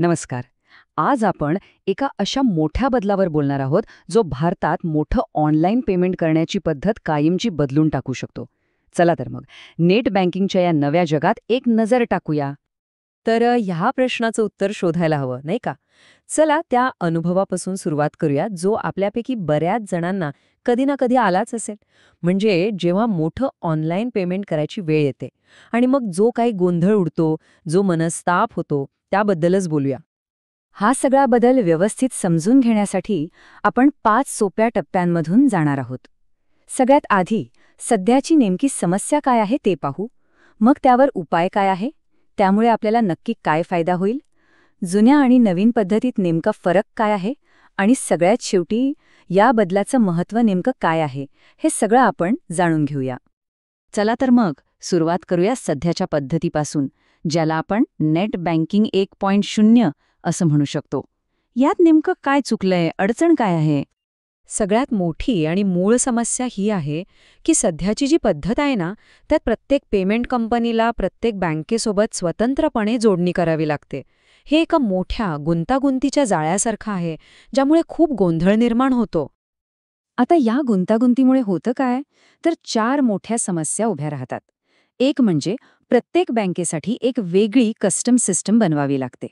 नमस्कार. आज आपण एका अशा मोठ्या बदलावर बोलणार आहोत, जो भारतात मोठं ऑनलाईन पेमेंट करण्याची पद्धत कायमची बदलून टाकू शकतो. चला तर मग, नेट बँकिंगच्या या नव्या जगात एक नजर टाकूया. ह्या प्रश्नाचं उत्तर शोधायला हवं, नाही का? चला त्या अनुभवापासून सुरुवात करूया, जो आपल्यापैकी बऱ्याच जणांना कधी ना कधी आलाच असेल. म्हणजे जेव्हा मोठं ऑनलाईन पेमेंट करायची वेळ येते आणि मग जो काही गोंधळ उडतो, जो मनस्ताप होतो, त्याबद्दलच बोलूया. हा सगळा बदल व्यवस्थित समजून घेण्यासाठी आपण 5 सोप्या टप्प्यांमधून जाणार आहोत. सगळ्यात आधी सध्याची नेमकी समस्या काय आहे ते पाहू. मग त्यावर उपाय काय आहे, त्यामुळे आपल्याला नक्की काय फायदा होईल, जुन्या आणि नवीन पद्धतीत नेमका फरक काय आहे, आणि सगळ्यात शेवटी या बदलाचं महत्त्व नेमकं काय आहे, हे सगळं आपण जाणून घेऊया. चला तर मग सुरुवात करूया सध्याच्या पद्धतीपासून, ज्याला आपण नेट बँकिंग 1.0 असं म्हणू शकतो. यात नेमकं काय चुकलंय, अडचण काय आहे? सगळ्यात मोठी आणि मूळ समस्या ही आहे की सध्याची जी पद्धत आहे ना, त्यात प्रत्येक पेमेंट कंपनीला प्रत्येक बँकेसोबत स्वतंत्रपणे जोडणी करावी लागते. हे एका मोठ्या गुंतागुंतीच्या जाळ्यासारखं आहे, ज्यामुळे खूप गोंधळ निर्माण होतो. आता या गुंतागुंतीमुळे होतं काय, तर 4 मोठ्या समस्या उभ्या राहतात. एक म्हणजे प्रत्येक बँकेसाठी एक वेगळी कस्टम सिस्टम बनवावी लागते.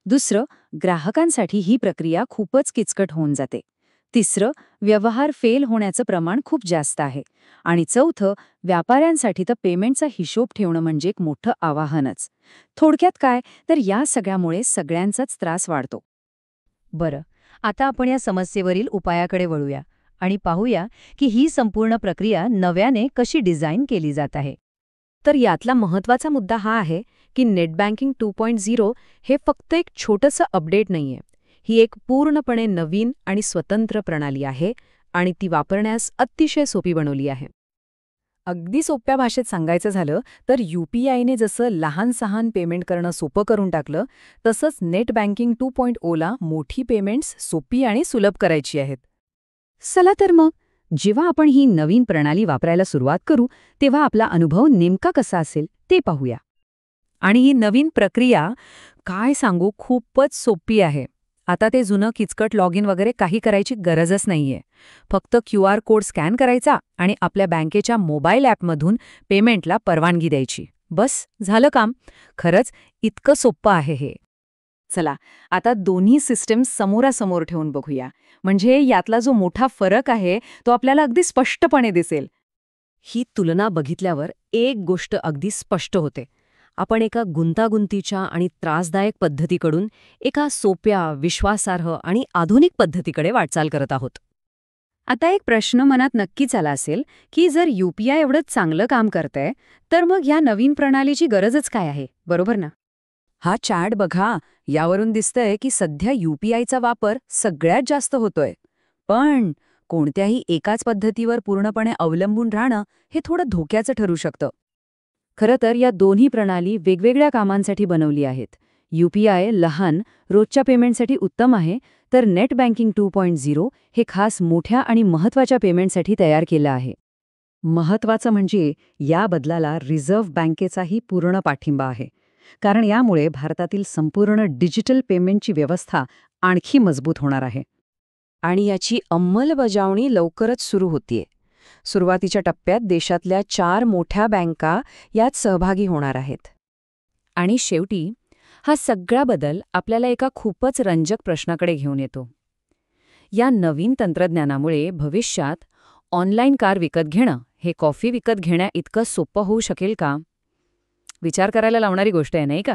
दुसरं, ग्राहकांसाठी ही प्रक्रिया खूपच किचकट होऊन जाते. तिसरं, व्यवहार फेल होण्याचं प्रमाण खूप जास्त आहे. आणि चौथं, व्यापाऱ्यांसाठी तर पेमेंटचा हिशोब ठेवणं म्हणजे एक मोठं आवाहनच. थोडक्यात काय, तर या सगळ्यामुळे सगळ्यांचाच त्रास वाढतो. बरं, आता आपण या समस्येवरील उपायाकडे वळूया आणि पाहूया की ही संपूर्ण प्रक्रिया नव्याने कशी डिझाईन केली जात आहे. तर यातला महत्त्वाचा मुद्दा हा आहे की नेट बँकिंग 2.0 हे फक्त एक छोटंसं अपडेट नाहीये. ही एक पूर्णपणे नवीन आणि स्वतंत्र प्रणाली आहे आणि ती वापरण्यास अतिशय सोपी बनवली आहे. अगदी सोप्या भाषेत सांगायचं झालं तर UPIने जसं लहान-सहान पेमेंट करणं सोपं करून टाकलं, तसंच नेट बँकिंग 2.0 ला मोठी पेमेंट्स सोपी आणि सुलभ करायची आहेत. चला तर मग, जेव्हा आपण ही नवीन प्रणाली वापरायला सुरुवात करू, तेव्हा आपला अनुभव नेमका कसा असेल ते पाहूया. आणि ही नवीन प्रक्रिया, काय सांगू, खूपच सोपी आहे. आता ते जुनं किचकट लॉग इन वगैरे काही करायची गरजच नाहीये. फक्त QR कोड स्कॅन करायचा आणि आपल्या बँकेच्या मोबाईल ॲपमधून पेमेंटला परवानगी द्यायची. बस, झालं काम. खरंच इतकं सोपं आहे हे. चला, आता दोन्ही सिस्टीम्स समोरासमोर ठेवून बघूया. म्हणजे यातला जो मोठा फरक आहे तो आपल्याला अगदी स्पष्टपणे दिसेल. ही तुलना बघितल्यावर एक गोष्ट अगदी स्पष्ट होते. आपण एका गुंतागुंतीच्या आणि त्रासदायक पद्धतीकडून एका सोप्या, विश्वासार्ह आणि आधुनिक पद्धतीकडे वाटचाल करत आहोत. आता एक प्रश्न मनात नक्कीच आला असेल की जर UPI एवढं चांगलं काम करतंय, तर मग ह्या नवीन प्रणालीची गरजच काय आहे, बरोबर ना? हा चार्ट बघा, यावरून दिसतंय की सध्या UPIचा वापर सगळ्यात जास्त होतोय. पण कोणत्याही एकाच पद्धतीवर पूर्णपणे अवलंबून राहणं हे थोडं धोक्याचं ठरू शकतं. खरं तर या दोन्ही प्रणाली वेगवेगळ्या कामांसाठी बनवली आहेत. UPI लहान, रोजच्या पेमेंटसाठी उत्तम आहे, तर नेट बँकिंग 2.0 हे खास मोठ्या आणि महत्त्वाच्या पेमेंटसाठी तयार केलं आहे. महत्त्वाचं म्हणजे या बदलाला रिझर्व्ह बँकेचाही पूर्ण पाठिंबा आहे. कारण यामुळे भारतातील संपूर्ण डिजिटल पेमेंटची व्यवस्था आणखी मजबूत होणार आहे. आणि याची अंमलबजावणी लवकरच सुरू होतीये. सुरुवातीच्या टप्प्यात देशातल्या 4 मोठ्या बँका यात सहभागी होणार आहेत. आणि शेवटी हा सगळा बदल आपल्याला एका खूपच रंजक प्रश्नाकडे घेऊन येतो. या नवीन तंत्रज्ञानामुळे भविष्यात ऑनलाईन कार विकत घेणं हे कॉफी विकत घेण्या इतकं सोपं होऊ शकेल का? विचार करायला लावणारी गोष्ट आहे, नाही का?